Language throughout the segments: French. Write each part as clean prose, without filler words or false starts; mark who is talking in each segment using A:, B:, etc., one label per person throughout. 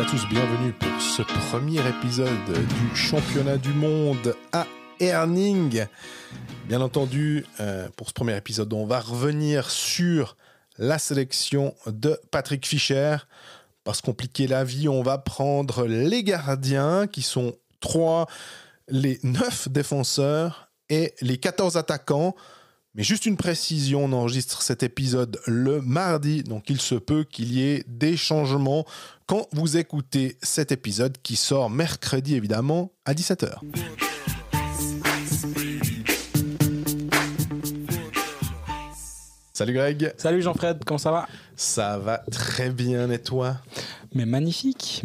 A: à tous, bienvenue pour ce premier épisode du championnat du monde à Herning. Bien entendu, pour ce premier épisode, on va revenir sur la sélection de Patrick Fischer. Pour se compliquer la vie, on va prendre les gardiens qui sont 3, les 9 défenseurs et les 14 attaquants. Mais juste une précision, on enregistre cet épisode le mardi, donc il se peut qu'il y ait des changements quand vous écoutez cet épisode qui sort mercredi évidemment à 17h. Salut Greg.
B: Salut Jean-Fred, comment ça va ?
A: Ça va très bien et toi ?
B: Mais magnifique,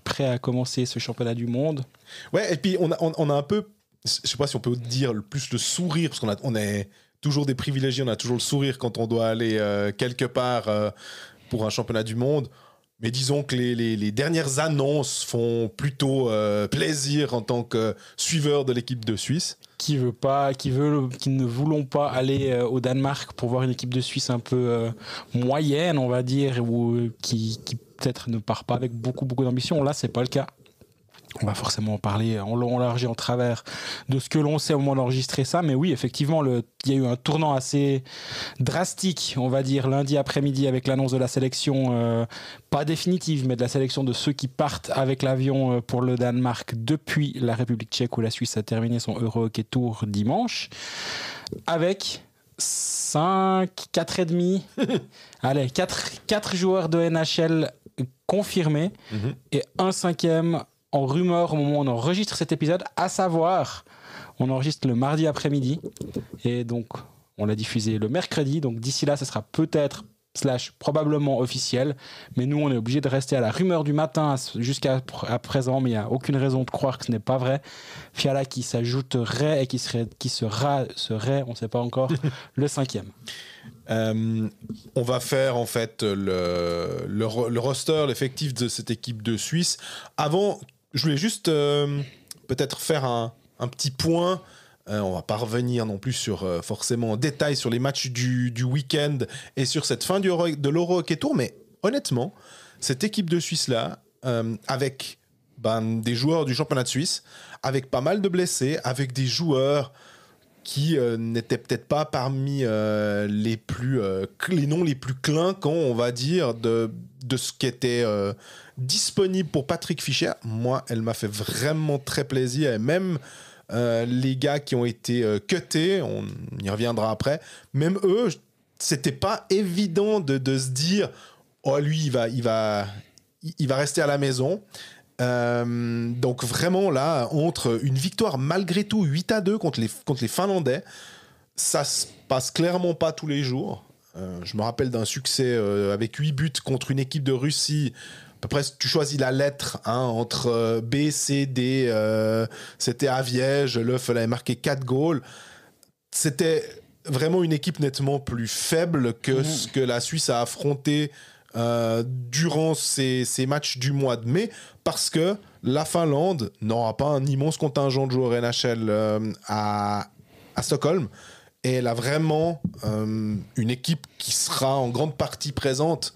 B: prêt à commencer ce championnat du monde.
A: Ouais, et puis on a un peu, je sais pas si on peut dire plus le sourire, parce qu'on est toujours des privilégiés, on a toujours le sourire quand on doit aller quelque part pour un championnat du monde. Mais disons que les dernières annonces font plutôt plaisir en tant que suiveur de l'équipe de Suisse.
B: Qui ne voulons pas aller au Danemark pour voir une équipe de Suisse un peu moyenne, on va dire, ou qui peut-être ne part pas avec beaucoup d'ambition. Là, c'est pas le cas. On va forcément en parler en long, en large et en travers de ce que l'on sait au moment d'enregistrer ça. Mais oui, effectivement, il y a eu un tournant assez drastique, on va dire, lundi après-midi avec l'annonce de la sélection, pas définitive, mais de la sélection de ceux qui partent avec l'avion pour le Danemark depuis la République tchèque où la Suisse a terminé son Euro Hockey Tour dimanche. Avec 4 et demi, allez, 4 joueurs de NHL confirmés et un 5e en rumeur au moment où on enregistre cet épisode, à savoir, on enregistre le mardi après-midi et donc on l'a diffusé le mercredi, donc d'ici là ça sera peut-être probablement officiel, mais nous on est obligé de rester à la rumeur du matin jusqu'à présent, mais il n'y a aucune raison de croire que ce n'est pas vrai. Fiala qui s'ajouterait et qui serait, on ne sait pas encore, le 5e.
A: On va faire en fait le roster, l'effectif de cette équipe de Suisse. Avant, je voulais juste peut-être faire un petit point. On va pas revenir non plus sur forcément en détail sur les matchs du week-end et sur cette fin de l'Euro Hockey Tour, mais honnêtement, cette équipe de Suisse là, avec des joueurs du championnat de Suisse, avec pas mal de blessés, avec des joueurs qui n'étaient peut-être pas parmi les noms les plus clinquants, on va dire, de ce qui était disponible pour Patrick Fischer. Moi, elle m'a fait vraiment très plaisir. Et même les gars qui ont été cutés, on y reviendra après, même eux, c'était pas évident de se dire « Oh, lui, il va rester à la maison ». Donc vraiment là, entre une victoire malgré tout 8-2 contre les Finlandais, ça se passe clairement pas tous les jours. Je me rappelle d'un succès avec 8 buts contre une équipe de Russie. À peu près, tu choisis la lettre entre B, C, D. C'était à Viège, Löw avait marqué 4 goals. C'était vraiment une équipe nettement plus faible que ce que la Suisse a affronté durant ces matchs du mois de mai, parce que la Finlande n'aura pas un immense contingent de joueurs NHL à Stockholm, et elle a vraiment une équipe qui sera en grande partie présente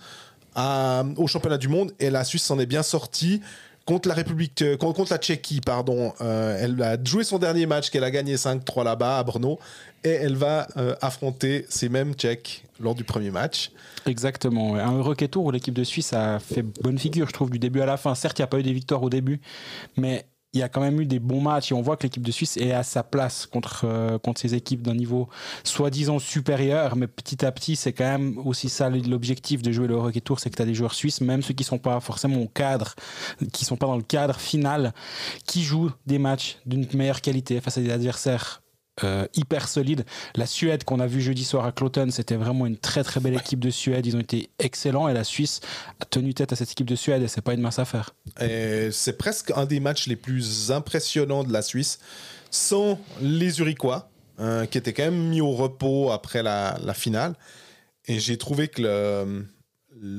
A: au championnat du monde, et la Suisse s'en est bien sortie contre la Tchéquie, pardon. Elle a joué son dernier match qu'elle a gagné 5-3 là-bas à Brno, et elle va affronter ces mêmes Tchèques lors du premier match.
B: Exactement. Un Euro Hockey Tour où l'équipe de Suisse a fait bonne figure, je trouve, du début à la fin. Certes, il n'y a pas eu des victoires au début, mais il y a quand même eu des bons matchs et on voit que l'équipe de Suisse est à sa place contre ces équipes d'un niveau soi-disant supérieur, mais petit à petit, c'est quand même aussi ça l'objectif de jouer le Euro Hockey Tour, c'est que tu as des joueurs suisses, même ceux qui ne sont pas forcément au cadre, qui ne sont pas dans le cadre final, qui jouent des matchs d'une meilleure qualité face à des adversaires hyper solide. La Suède qu'on a vu jeudi soir à Cloton, c'était vraiment une très très belle équipe de Suède. Ils ont été excellents et la Suisse a tenu tête à cette équipe de Suède et c'est pas une mince affaire.
A: Et c'est presque un des matchs les plus impressionnants de la Suisse, sans les Zurichois, qui étaient quand même mis au repos après la finale. Et j'ai trouvé que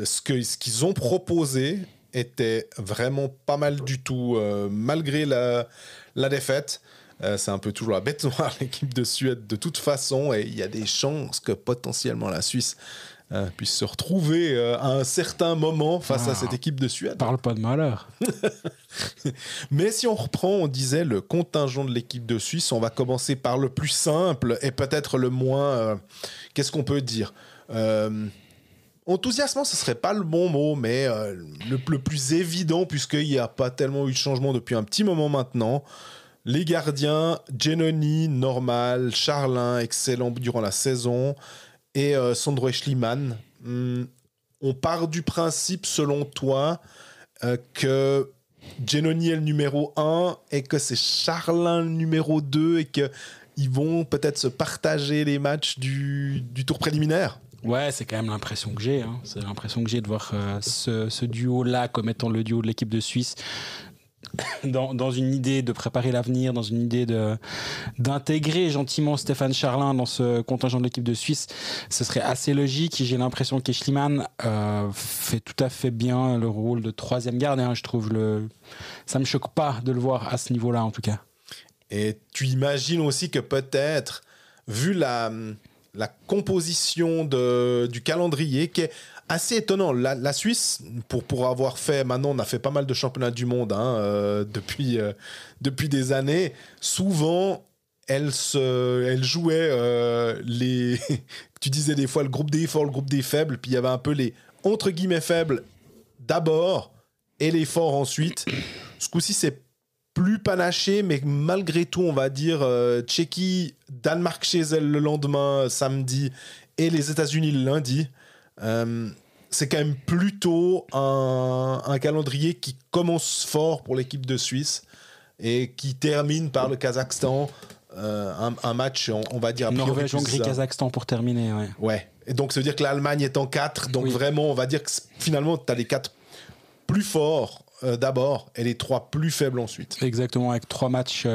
A: ce qu'ils ont proposé était vraiment pas mal du tout, malgré la défaite. C'est un peu toujours la bête noire, l'équipe de Suède, de toute façon, et il y a des chances que potentiellement la Suisse puisse se retrouver à un certain moment face à cette équipe de Suède.
B: Parle pas de malheur.
A: Mais si on reprend, on disait le contingent de l'équipe de Suisse, on va commencer par le plus simple et peut-être le moins... qu'est-ce qu'on peut dire enthousiasmant, ce serait pas le bon mot, mais le plus évident, puisqu'il n'y a pas tellement eu de changement depuis un petit moment maintenant. Les gardiens, Giannoni, normal, Charlin, excellent durant la saison, et Sandro Schliemann. On part du principe, selon toi, que Giannoni est le numéro 1 et que c'est Charlin le numéro 2 et qu'ils vont peut-être se partager les matchs du tour préliminaire.
B: Ouais, c'est quand même l'impression que j'ai. C'est l'impression que j'ai de voir ce duo-là comme étant le duo de l'équipe de Suisse. Dans une idée de préparer l'avenir, dans une idée d'intégrer gentiment Stéphane Charlin dans ce contingent de l'équipe de Suisse, ce serait assez logique. J'ai l'impression que Schliemann fait tout à fait bien le rôle de troisième gardien. Je trouve ça me choque pas de le voir à ce niveau-là en tout cas. Et
A: tu imagines aussi que peut-être, vu la composition du calendrier qui est assez étonnant. La Suisse, pour avoir fait... Maintenant, on a fait pas mal de championnats du monde depuis des années. Souvent, elle jouait les... Tu disais des fois le groupe des forts, le groupe des faibles, puis il y avait un peu les entre guillemets faibles d'abord et les forts ensuite. Ce coup-ci, c'est plus panaché, mais malgré tout, on va dire Tchéquie, Danemark chez elle le lendemain, samedi, et les États-Unis le lundi. C'est quand même plutôt un calendrier qui commence fort pour l'équipe de Suisse et qui termine par le Kazakhstan. Un match, on va dire...
B: Norvège, Hongrie, Kazakhstan pour terminer, ouais.
A: Ouais. Et donc, ça veut dire que l'Allemagne est en 4. Donc, vraiment, on va dire que finalement, tu as les 4 plus forts d'abord et les 3 plus faibles ensuite.
B: Exactement, avec 3 matchs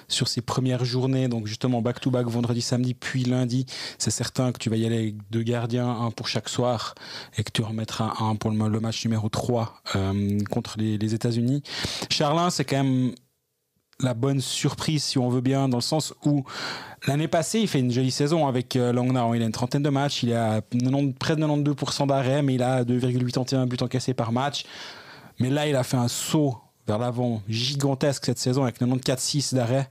B: sur ces premières journées, donc justement back-to-back vendredi, samedi, puis lundi. C'est certain que tu vas y aller avec 2 gardiens, un pour chaque soir, et que tu remettras un pour le match numéro 3 contre les États-Unis. Charlin, c'est quand même la bonne surprise, si on veut bien, dans le sens où l'année passée, il fait une jolie saison avec Langnau. Il a une trentaine de matchs, il a près de 92% d'arrêt, mais il a 2,81 buts encaissés par match. Mais là, il a fait un saut vers l'avant gigantesque cette saison avec 94,6 d'arrêt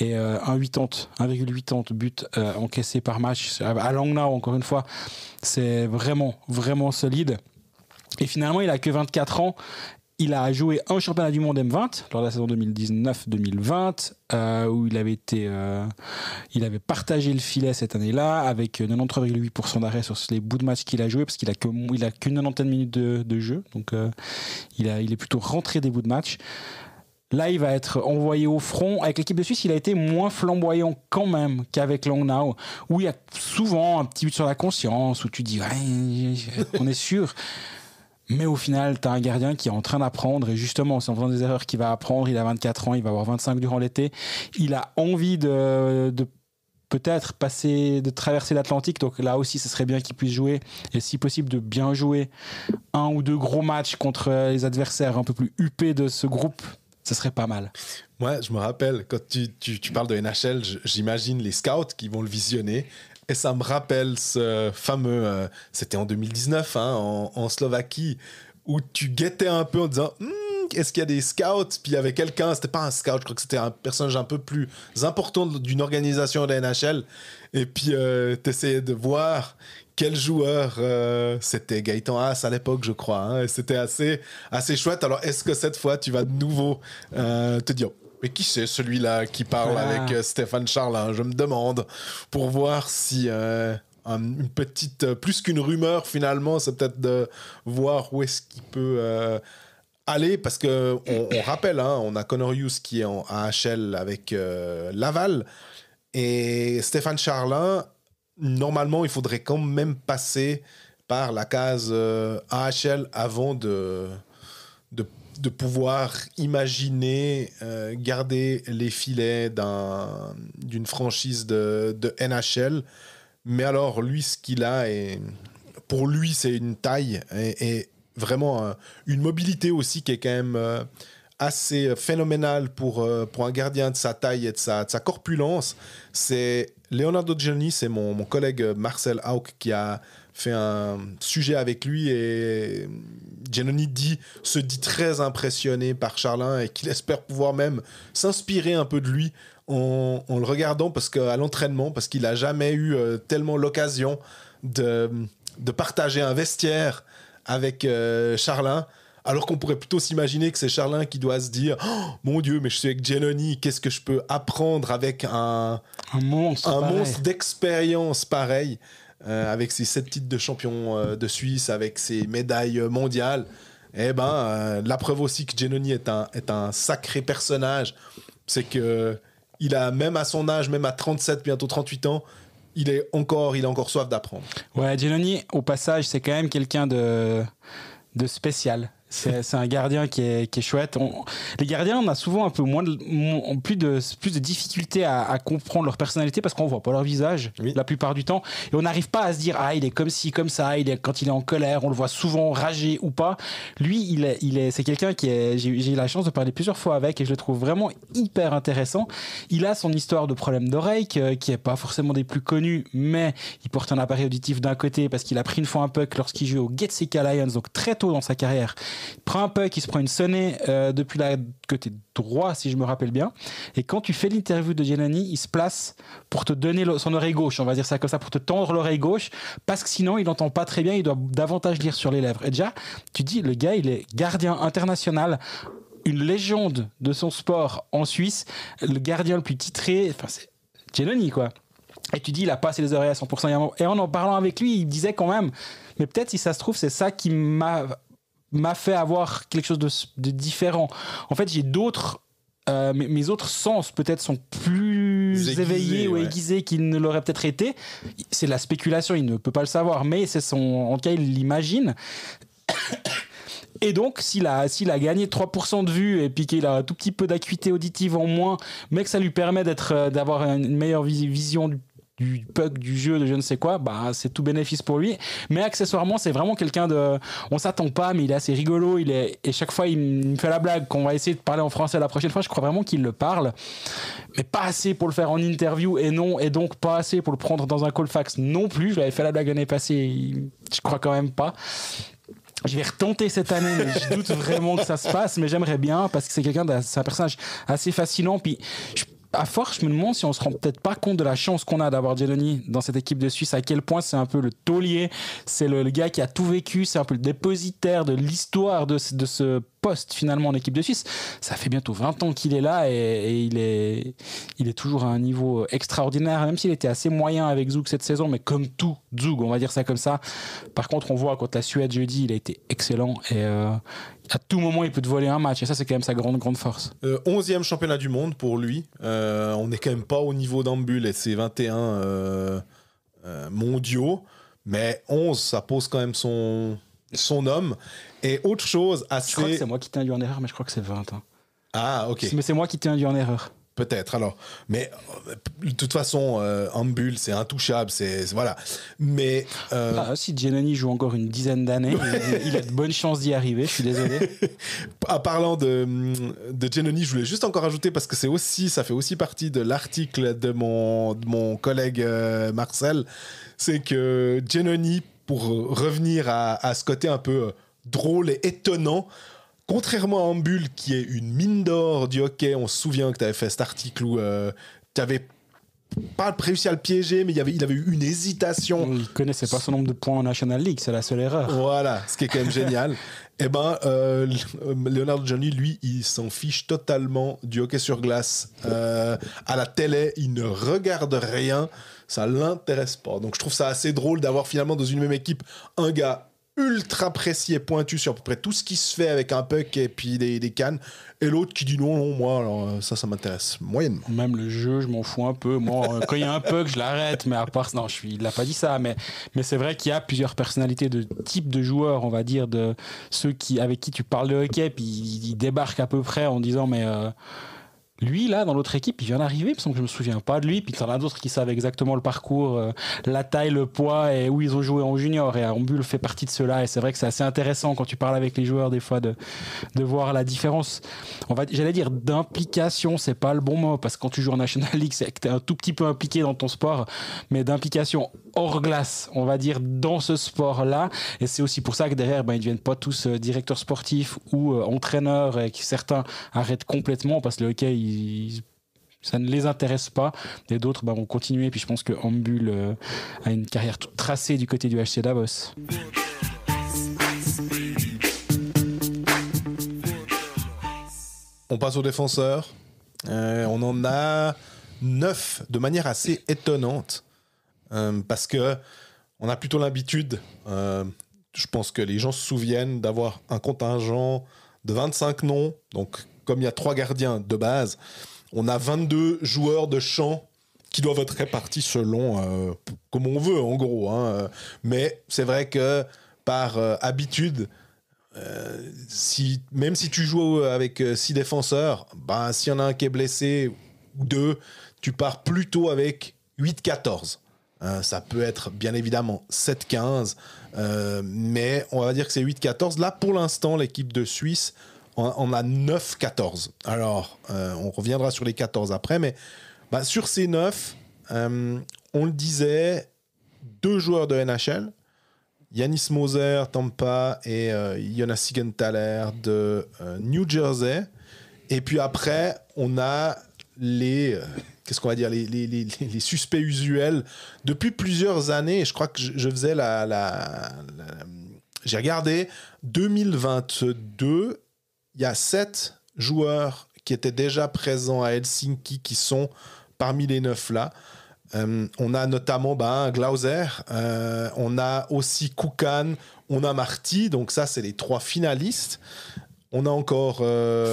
B: et 1,80 buts encaissés par match. À Langnau, encore une fois, c'est vraiment, vraiment solide. Et finalement, il a que 24 ans. Il a joué un championnat du monde M20 lors de la saison 2019-2020 où il avait partagé le filet cette année-là avec 93,8% d'arrêt sur les bouts de match qu'il a joué parce qu'il a qu'une 90 minutes de jeu, donc il est plutôt rentré des bouts de match. Là, il va être envoyé au front. Avec l'équipe de Suisse, il a été moins flamboyant quand même qu'avec Langnau, où il y a souvent un petit but sur la conscience, où tu dis ouais, on est sûr. Mais au final, tu as un gardien qui est en train d'apprendre et justement, c'est en faisant des erreurs qu'il va apprendre. Il a 24 ans, il va avoir 25 durant l'été. Il a envie de peut-être de traverser l'Atlantique. Donc là aussi, ce serait bien qu'il puisse jouer et si possible de bien jouer 1 ou 2 gros matchs contre les adversaires un peu plus huppés de ce groupe. Ce serait pas mal.
A: Moi, je me rappelle, quand tu parles de NHL, j'imagine les scouts qui vont le visionner. Et ça me rappelle ce fameux... c'était en 2019, en Slovaquie, où tu guettais un peu en disant est-ce qu'il y a des scouts? Puis il y avait quelqu'un, c'était pas un scout, je crois que c'était un personnage un peu plus important d'une organisation de la NHL. Et puis t'essayais de voir quel joueur c'était Gaëtan Haas à l'époque, je crois. Et c'était assez chouette. Alors, est-ce que cette fois, tu vas de nouveau te dire... Mais qui c'est celui-là qui parle avec Stéphane Charlin? Je me demande, pour voir si une petite, plus qu'une rumeur finalement, c'est peut-être de voir où est-ce qu'il peut aller, parce que on rappelle, on a Connor Hughes qui est en AHL avec Laval, et Stéphane Charlin, normalement, il faudrait quand même passer par la case AHL avant de pouvoir imaginer garder les filets d'une franchise de NHL. Mais alors, lui, ce qu'il a, pour lui, c'est une taille et vraiment une mobilité aussi qui est quand même assez phénoménal pour un gardien de sa taille et de sa corpulence. C'est Leonardo Giannoni, c'est mon collègue Marcel Hauck qui a fait un sujet avec lui, et Giannoni se dit très impressionné par Charlin et qu'il espère pouvoir même s'inspirer un peu de lui en le regardant à l'entraînement, parce qu'il n'a jamais eu tellement l'occasion de partager un vestiaire avec Charlin, alors qu'on pourrait plutôt s'imaginer que c'est Charlin qui doit se dire « Oh, mon Dieu, mais je suis avec Giannoni, qu'est-ce que je peux apprendre avec un monstre d'expérience pareil ?» avec ses 7 titres de champion de Suisse, avec ses médailles mondiales. La preuve aussi que Giannoni est un sacré personnage, c'est que il a, même à son âge, même à 37, bientôt 38 ans, il a encore soif d'apprendre.
B: Ouais, Giannoni, au passage, c'est quand même quelqu'un de spécial. C'est un gardien qui est chouette. Les gardiens, on a souvent un peu plus de difficultés à comprendre leur personnalité parce qu'on voit pas leur visage la plupart du temps, et on n'arrive pas à se dire il est comme ci comme ça. Quand il est en colère, on le voit souvent rager ou pas. Lui, c'est quelqu'un j'ai eu la chance de parler plusieurs fois avec, et je le trouve vraiment hyper intéressant. Il a son histoire de problème d'oreille qui est pas forcément des plus connus, mais il porte un appareil auditif d'un côté parce qu'il a pris une fois un puck lorsqu'il jouait au Getseka Lions, donc très tôt dans sa carrière. Il prend un puck, il se prend une sonnée depuis la côté droit, si je me rappelle bien. Et quand tu fais l'interview de Giannoni, il se place pour te donner son oreille gauche, on va dire ça comme ça, pour te tendre l'oreille gauche, parce que sinon il n'entend pas très bien, il doit davantage lire sur les lèvres. Et déjà, tu dis, le gars, il est gardien international, une légende de son sport en Suisse, le gardien le plus titré, c'est Giannoni, quoi. Et tu dis, il a pas assez les oreilles à 100%. Et en parlant avec lui, il disait quand même, mais peut-être si ça se trouve, c'est ça qui m'a fait avoir quelque chose de différent. En fait, j'ai d'autres... mes autres sens peut-être sont plus éveillés ou aiguisés qu'ils ne l'auraient peut-être été. C'est la spéculation, il ne peut pas le savoir, mais en tout cas, il l'imagine. Et donc, s'il a gagné 3% de vue et puis qu'il a un tout petit peu d'acuité auditive en moins, mais que ça lui permet d'avoir une meilleure vision du puck, du jeu, de je ne sais quoi, c'est tout bénéfice pour lui. Mais accessoirement, c'est vraiment quelqu'un on s'attend pas, mais il est assez rigolo. Et chaque fois, il me fait la blague qu'on va essayer de parler en français la prochaine fois. Je crois vraiment qu'il le parle, mais pas assez pour le faire en interview, et donc pas assez pour le prendre dans un call fax non plus. Je l'avais fait la blague l'année passée, je crois quand même pas. Je vais retenter cette année, mais je doute vraiment que ça se passe, mais j'aimerais bien, parce que c'est un personnage assez fascinant. Puis à force, je me demande si on se rend peut-être pas compte de la chance qu'on a d'avoir Giannoni dans cette équipe de Suisse, à quel point c'est un peu le taulier, c'est le gars qui a tout vécu, c'est un peu le dépositaire de l'histoire de ce poste finalement en équipe de Suisse. Ça fait bientôt 20 ans qu'il est là, et il est toujours à un niveau extraordinaire, même s'il était assez moyen avec Zug cette saison, mais comme tout Zug, on va dire ça comme ça. Par contre, on voit contre la Suède jeudi, il a été excellent, et à tout moment il peut te voler un match, et ça c'est quand même sa grande force.
A: 11e championnat du monde pour lui. On n'est quand même pas au niveau d'Ambul et ses 21 mondiaux, mais 11, ça pose quand même son homme. Et autre chose assez...
B: Je crois que c'est moi qui t'ai induit en erreur, mais je crois que c'est 20.
A: Ah, ok.
B: Mais c'est moi qui t'ai induit en erreur.
A: Peut-être, alors. Mais de toute façon, Ambul, c'est intouchable, voilà. Mais...
B: si Giannoni joue encore une dizaine d'années, il a de bonnes chances d'y arriver, je suis désolé.
A: En parlant de Giannoni, je voulais juste encore ajouter, parce que ça fait aussi partie de l'article de mon collègue Marcel, c'est que Giannoni, pour revenir à ce côté un peu drôle et étonnant, contrairement à Ambul, qui est une mine d'or du hockey, on se souvient que tu avais fait cet article où tu n'avais pas réussi à le piéger, mais il avait eu une hésitation.
B: Il connaissait pas son nombre de points en National League, c'est la seule erreur.
A: Voilà, ce qui est quand même génial. Leonardo Giannoni, lui, il s'en fiche totalement du hockey sur glace. À la télé, il ne regarde rien, ça l'intéresse pas. Donc je trouve ça assez drôle d'avoir finalement dans une même équipe un gars ultra précis et pointu sur à peu près tout ce qui se fait avec un puck et puis des cannes, et l'autre qui dit non, moi alors ça m'intéresse moyennement.
B: Même le jeu, je m'en fous un peu. Moi, quand il y a un puck, je l'arrête, mais à part non, il l'a pas dit ça, mais c'est vrai qu'il y a plusieurs personnalités de type de joueurs, on va dire, de ceux avec qui tu parles de hockey, puis ils débarquent à peu près en disant mais Lui, là, dans l'autre équipe, il vient d'arriver, il me semble que je me souviens pas de lui. Puis t'en as d'autres qui savent exactement le parcours, la taille, le poids et où ils ont joué en junior. Et Ambul fait partie de ceux-là. Et c'est vrai que c'est assez intéressant quand tu parles avec les joueurs, des fois, de voir la différence. J'allais dire d'implication, c'est pas le bon mot, parce que quand tu joues en National League, c'est que t'es un tout petit peu impliqué dans ton sport, mais d'implication hors glace, on va dire, dans ce sport-là. Et c'est aussi pour ça que derrière, ils ne deviennent pas tous directeurs sportifs ou entraîneurs, et que certains arrêtent complètement parce que le hockey, ça ne les intéresse pas. Et d'autres vont continuer. Puis je pense que Ambul a une carrière toute tracée du côté du HC Davos.
A: On passe aux défenseurs. On en a 9 de manière assez étonnante. Parce que on a plutôt l'habitude, je pense que les gens se souviennent d'avoir un contingent de 25 noms. Donc, comme il y a 3 gardiens de base, on a 22 joueurs de champ qui doivent être répartis selon comme on veut, en gros. Mais c'est vrai que par habitude, même si tu joues avec 6 défenseurs, s'il y en a un qui est blessé ou 2, tu pars plutôt avec 8-14. Ça peut être bien évidemment 7-15, mais on va dire que c'est 8-14. Là, pour l'instant, l'équipe de Suisse on a 9-14. Alors, on reviendra sur les 14 après, mais sur ces 9, on le disait, 2 joueurs de NHL, Yanis Moser, Tampa, et Jonas Siegenthaler de New Jersey. Et puis après, on a les suspects usuels depuis plusieurs années. Et je crois que je faisais j'ai regardé 2022. Il y a 7 joueurs qui étaient déjà présents à Helsinki qui sont parmi les 9 là. On a notamment Glauser, on a aussi Kukan, on a Marty, donc ça c'est les 3 finalistes. On a encore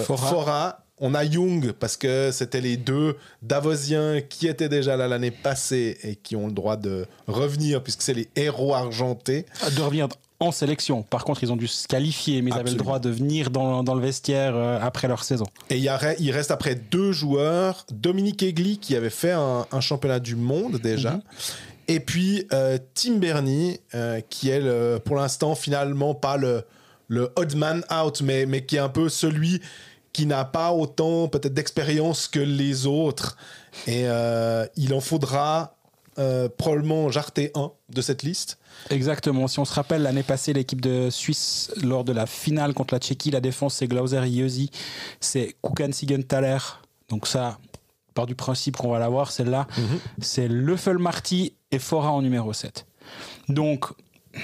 A: Fora, on a Young parce que c'était les 2 Davosiens qui étaient déjà là l'année passée et qui ont le droit de revenir puisque c'est les héros argentés.
B: De revenir en sélection. Par contre, ils ont dû se qualifier, mais ils avaient le droit de venir dans le vestiaire après leur saison.
A: Et il reste après 2 joueurs. Dominique Egli, qui avait fait un championnat du monde déjà. Et puis Tim Bernie, qui est pour l'instant finalement pas le odd man out, mais qui est un peu celui qui n'a pas autant peut-être d'expérience que les autres. Et il en faudra probablement jarter un de cette liste.
B: Exactement. Si on se rappelle, l'année passée, l'équipe de Suisse, lors de la finale contre la Tchéquie, la défense, c'est Glauser et Josi. C'est Kukan Siegenthaler. Donc ça, part du principe qu'on va l'avoir, celle-là. C'est Löffel Marty et Fora en numéro 7. Donc,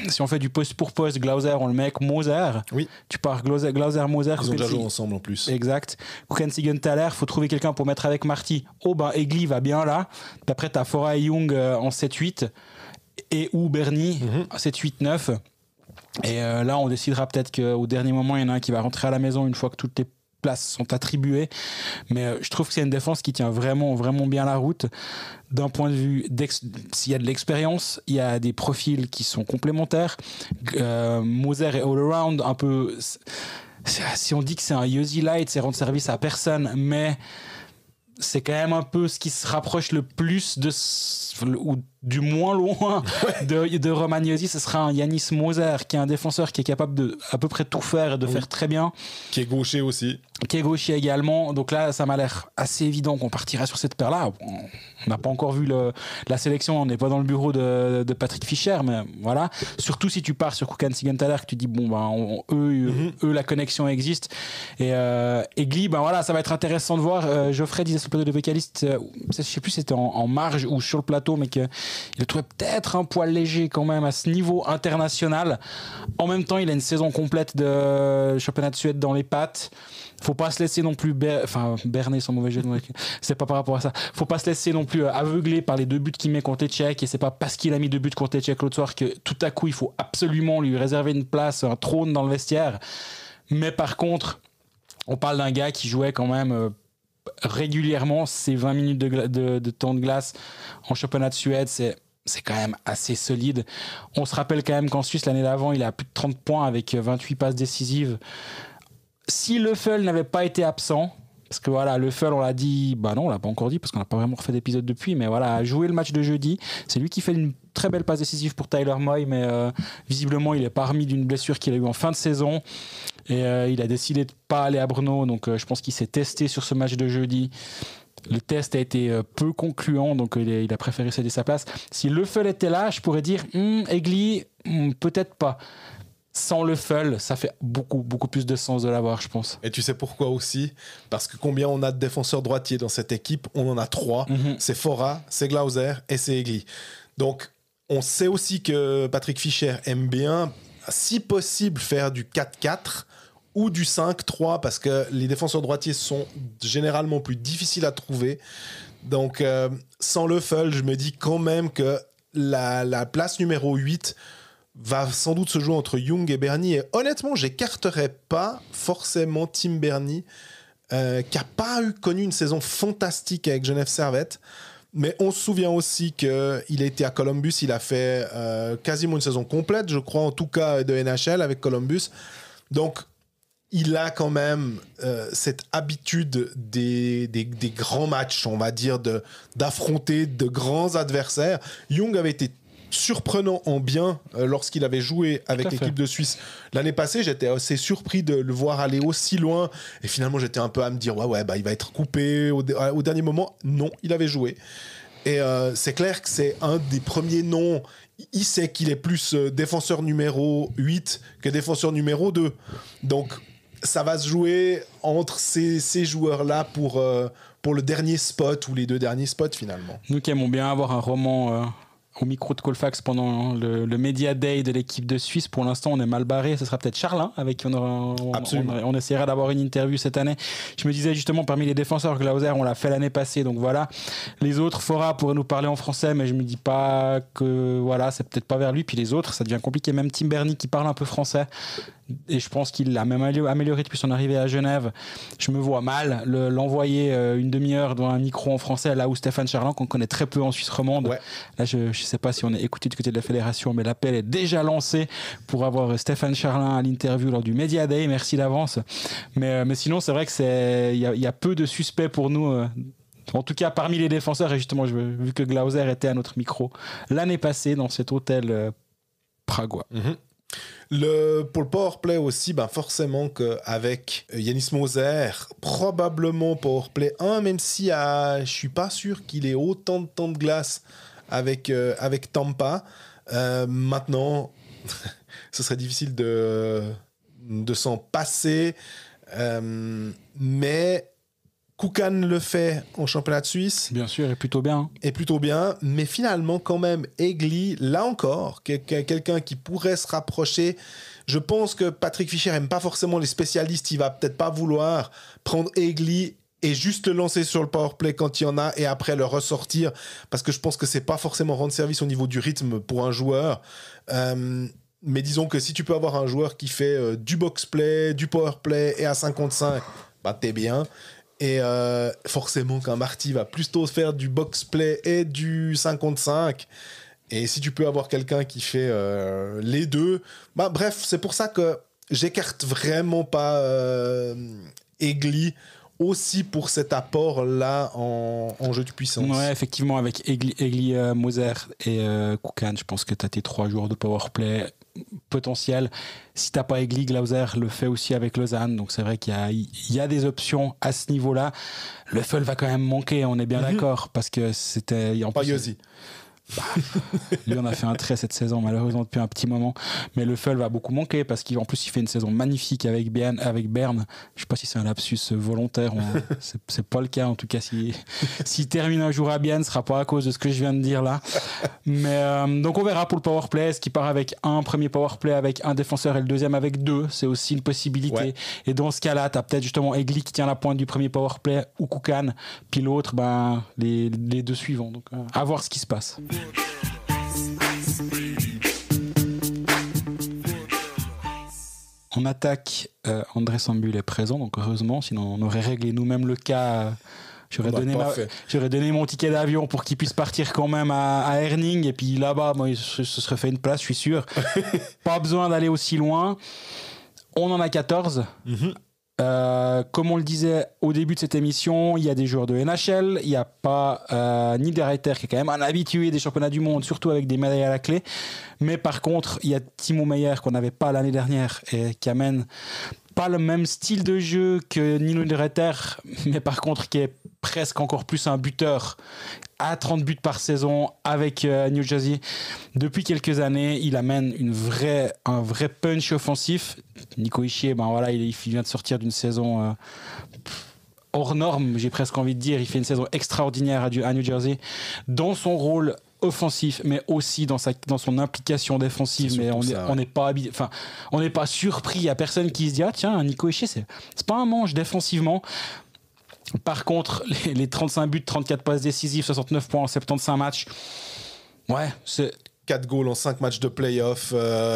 B: si on fait du poste pour poste, Glauser, on le met avec Moser. Oui. Tu pars Glauser, Moser.
A: Ils ont déjà joué ensemble en plus.
B: Exact. Kukan Siegenthaler, il faut trouver quelqu'un pour mettre avec Marty. Egli va bien là. Puis après, tu as Fora et Young en 7-8. Et ou Bernie, 7-8-9. Et là, on décidera peut-être qu'au dernier moment, il y en a un qui va rentrer à la maison une fois que toutes les places sont attribuées. Mais je trouve que c'est une défense qui tient vraiment, vraiment bien la route. D'un point de vue, s'il y a de l'expérience, il y a des profils qui sont complémentaires. Moser est all-around, un peu... Si on dit que c'est un Josi Light, c'est rendre service à personne, mais c'est quand même un peu ce qui se rapproche le plus ou du moins loin de Roman Josi. Ce sera un Yanis Moser qui est un défenseur qui est capable de à peu près tout faire et de faire très bien.
A: Qui est gaucher aussi.
B: Qui est gaucher également. Donc là, ça m'a l'air assez évident qu'on partira sur cette paire-là. On n'a pas encore vu la sélection, on n'est pas dans le bureau de Patrick Fischer, mais voilà. Surtout si tu pars sur Kukan Siegenthaler, que tu dis, eux, la connexion existe. Et Egli, voilà, ça va être intéressant de voir. Geoffrey disait sur le plateau de vocaliste, je sais plus si c'était en marge ou sur le plateau, mais qu'il le trouvait peut-être un poil léger quand même à ce niveau international. En même temps, il a une saison complète de championnat de Suède dans les pattes. Faut pas se laisser non plus berner, sans mauvais jeu de mots, c'est pas par rapport à ça. Faut pas se laisser non plus aveugler par les 2 buts qu'il met contre les Tchèques, et c'est pas parce qu'il a mis 2 buts contre les Tchèques l'autre soir que tout à coup il faut absolument lui réserver une place, un trône dans le vestiaire. Mais par contre, on parle d'un gars qui jouait quand même régulièrement ses 20 minutes de temps de glace en championnat de Suède. C'est quand même assez solide. On se rappelle quand même qu'en Suisse, l'année d'avant, il a plus de 30 points avec 28 passes décisives. Si Löffel n'avait pas été absent, Parce que voilà, Leffel, on l'a dit, bah non, on l'a pas encore dit parce qu'on n'a pas vraiment refait d'épisode depuis, mais voilà, a joué le match de jeudi. C'est lui qui fait une très belle passe décisive pour Tyler Moy, mais visiblement, il est pas remis d'une blessure qu'il a eu en fin de saison. Et il a décidé de pas aller à Brno, donc je pense qu'il s'est testé sur ce match de jeudi. Le test a été peu concluant, donc il a préféré céder sa place. Si Leffel était là, je pourrais dire Egli, peut-être pas. Sans Leffel, ça fait beaucoup plus de sens de l'avoir, je pense.
A: Et tu sais pourquoi aussi? Parce que combien on a de défenseurs droitiers dans cette équipe? On en a 3. C'est Fora, c'est Glauser et c'est Egli. Donc, on sait aussi que Patrick Fischer aime bien, si possible, faire du 4-4 ou du 5-3 parce que les défenseurs droitiers sont généralement plus difficiles à trouver. Donc, sans Leffel, je me dis quand même que la place numéro 8 va sans doute se jouer entre Young et Bernie. Et honnêtement, j'écarterais pas forcément Tim Bernie, qui n'a pas connu une saison fantastique avec Genève Servette. Mais on se souvient aussi qu'il a été à Columbus, il a fait quasiment une saison complète, je crois, en tout cas de NHL avec Columbus. Donc, il a quand même cette habitude des grands matchs, on va dire, d'affronter de grands adversaires. Young avait été surprenant en bien lorsqu'il avait joué avec l'équipe de Suisse l'année passée. J'étais assez surpris de le voir aller aussi loin et finalement j'étais un peu à me dire il va être coupé au dernier moment. Non, il avait joué et c'est clair que c'est un des premiers noms. Il sait qu'il est plus défenseur numéro 8 que défenseur numéro 2, donc ça va se jouer entre ces joueurs-là pour le dernier spot ou les 2 derniers spots finalement.
B: Nous qui aimons bien avoir un roman au micro de Colfax pendant le Media Day de l'équipe de Suisse. Pour l'instant, on est mal barré. Ce sera peut-être Charlin avec qui on essaiera d'avoir une interview cette année. Je me disais justement, parmi les défenseurs, Glauser, on l'a fait l'année passée. Donc voilà, les autres, Fora pourrait nous parler en français, mais je me dis pas que voilà, c'est peut-être pas vers lui. Puis les autres, ça devient compliqué. Même Tim Bernie qui parle un peu français. Et je pense qu'il l'a même amélioré depuis son arrivée à Genève. Je me vois mal l'envoyer une demi-heure dans un micro en français, là où Stéphane Charland, qu'on connaît très peu en Suisse romande. Ouais. Là, je ne sais pas si on est écouté du côté de la fédération, mais l'appel est déjà lancé pour avoir Stéphane Charlin à l'interview lors du Media Day. Merci d'avance. Mais sinon, c'est vrai que il y a peu de suspects pour nous. En tout cas, parmi les défenseurs, et justement, vu que Glauser était à notre micro l'année passée dans cet hôtel pragois.
A: Pour le powerplay aussi, forcément qu'avec Yanis Moser, probablement powerplay 1, même si je ne suis pas sûr qu'il ait autant de temps de glace avec Tampa. Maintenant, ce serait difficile de s'en passer, mais Koukan le fait en championnat de Suisse.
B: Bien sûr, et plutôt bien.
A: Mais finalement, quand même, Egli, là encore, quelqu'un qui pourrait se rapprocher. Je pense que Patrick Fischer n'aime pas forcément les spécialistes. Il va peut-être pas vouloir prendre Egli et juste le lancer sur le powerplay quand il y en a et après le ressortir. Parce que je pense que c'est pas forcément rendre service au niveau du rythme pour un joueur. Mais disons que si tu peux avoir un joueur qui fait du box-play, du powerplay et à 55, t'es bien. Et forcément qu'un Marty va plutôt faire du box-play et du 55. Et si tu peux avoir quelqu'un qui fait les deux, bref, c'est pour ça que j'écarte vraiment pas Egli, aussi pour cet apport-là en jeu de puissance.
B: Ouais, effectivement, avec Egli Moser et Koukan, je pense que tu as tes 3 joueurs de powerplay potentiel. Si t'as pas Egli, Glauser le fait aussi avec Lausanne, donc c'est vrai qu'il y a des options à ce niveau-là. Leffel va quand même manquer, on est bien d'accord, parce que c'était
A: pas Yossi.
B: Lui on a fait un trait cette saison malheureusement depuis un petit moment, mais Leffel va beaucoup manquer parce qu'en plus il fait une saison magnifique avec Berne. Je sais pas si c'est un lapsus volontaire, c'est pas le cas en tout cas. S'il termine un jour à Bienne, ce sera pas à cause de ce que je viens de dire là, mais donc on verra pour le powerplay. Est-ce qu'il part avec un premier powerplay avec un défenseur et le deuxième avec 2, c'est aussi une possibilité. Ouais. Et dans ce cas là t'as peut-être justement Egli qui tient la pointe du premier powerplay ou Koukan, puis l'autre les 2 suivants, donc à voir ce qui se passe. En attaque, André Sambul est présent, donc heureusement, sinon on aurait réglé nous-mêmes le cas. J'aurais donné mon ticket d'avion pour qu'il puisse partir quand même à Herning, et puis là-bas, il se serait fait une place, je suis sûr. Pas besoin d'aller aussi loin. On en a 14. Comme on le disait au début de cette émission, il y a des joueurs de NHL, il n'y a pas Niederreiter qui est quand même un habitué des championnats du monde, surtout avec des médailles à la clé. Mais par contre, il y a Timo Meier qu'on n'avait pas l'année dernière et qui amène pas le même style de jeu que Nino Niederreiter, mais par contre qui est presque encore plus un buteur à 30 buts par saison avec New Jersey. Depuis quelques années, il amène un vrai punch offensif. Nico Hischier, il vient de sortir d'une saison hors norme, j'ai presque envie de dire. Il fait une saison extraordinaire à New Jersey dans son rôle offensif, mais aussi dans son implication défensive. Mais on n'est pas surpris. Il n'y a personne qui se dit tiens, Nico Hischier, c'est pas un manche défensivement. Par contre, les 35 buts, 34 passes décisives, 69 points en 75 matchs, c'est
A: 4 goals en 5 matchs de play-off,